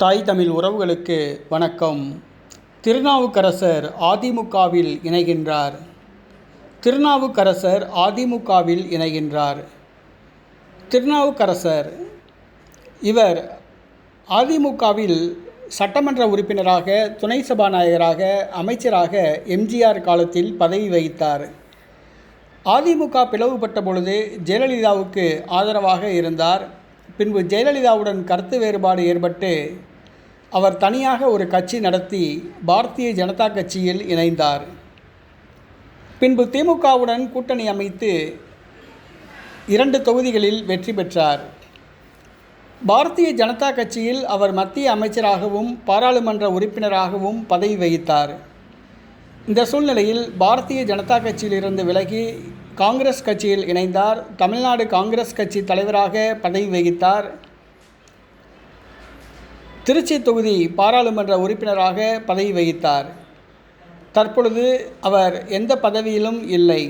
தாய் தமிழ் உறவுகளுக்கு வணக்கம். திருநாவுக்கரசர் அதிமுகவில் இணைகின்றார். திருநாவுக்கரசர் அதிமுகவில் இணைகின்றார். திருநாவுக்கரசர் இவர் அதிமுகவில் சட்டமன்ற உறுப்பினராக, துணை சபாநாயகராக, அமைச்சராக எம்ஜிஆர் காலத்தில் பதவி வகித்தார். அதிமுக பிளவுபட்ட பொழுது ஜெயலலிதாவுக்கு ஆதரவாக இருந்தார். பின்பு ஜெயலலிதாவுடன் கருத்து வேறுபாடு ஏற்பட்டு அவர் தனியாக ஒரு கட்சி நடத்தி பாரதிய ஜனதா கட்சியில் இணைந்தார். பின்பு திமுகவுடன் கூட்டணி அமைத்து 2 தொகுதிகளில் வெற்றி பெற்றார். பாரதிய ஜனதா கட்சியில் அவர் மத்திய அமைச்சராகவும் பாராளுமன்ற உறுப்பினராகவும் பதவி வகித்தார். இந்த சூழ்நிலையில் பாரதிய ஜனதா கட்சியிலிருந்து விலகி காங்கிரஸ் கட்சியில் இணைந்தார். தமிழ்நாடு காங்கிரஸ் கட்சி தலைவராக பதவி வகித்தார். திருச்சி தொகுதி பாராளுமன்ற உறுப்பினராக பதவி வகித்தார். தற்பொழுது அவர் எந்த பதவியிலும் இல்லை.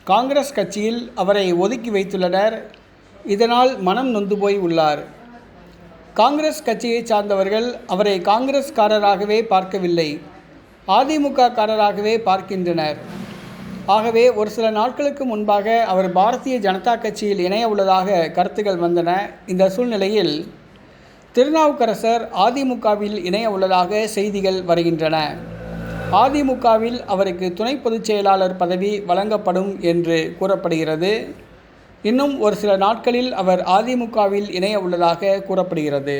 காங்கிரஸ் கட்சியில் அவரை ஒதுக்கி வைத்துள்ளனர். இதனால் மனம் நொந்து போய் உள்ளார். காங்கிரஸ் கட்சியை சார்ந்தவர்கள் அவரை காங்கிரஸ்காரராகவே பார்க்கவில்லை, அதிமுக காரராகவே பார்க்கின்றனர். ஆகவே ஒரு சில நாட்களுக்கு முன்பாக அவர் பாரதிய ஜனதா கட்சியில் இணைய உள்ளதாக கருத்துக்கள் வந்தன. இந்த சூழ்நிலையில் திருநாவுக்கரசர் அதிமுகவில் இணைய உள்ளதாக செய்திகள் வருகின்றன. அதிமுகவில் அவருக்கு துணை பொதுச் செயலாளர் பதவி வழங்கப்படும் என்று கூறப்படுகிறது. இன்னும் ஒரு சில நாட்களில் அவர் அதிமுகவில் இணைய உள்ளதாக கூறப்படுகிறது.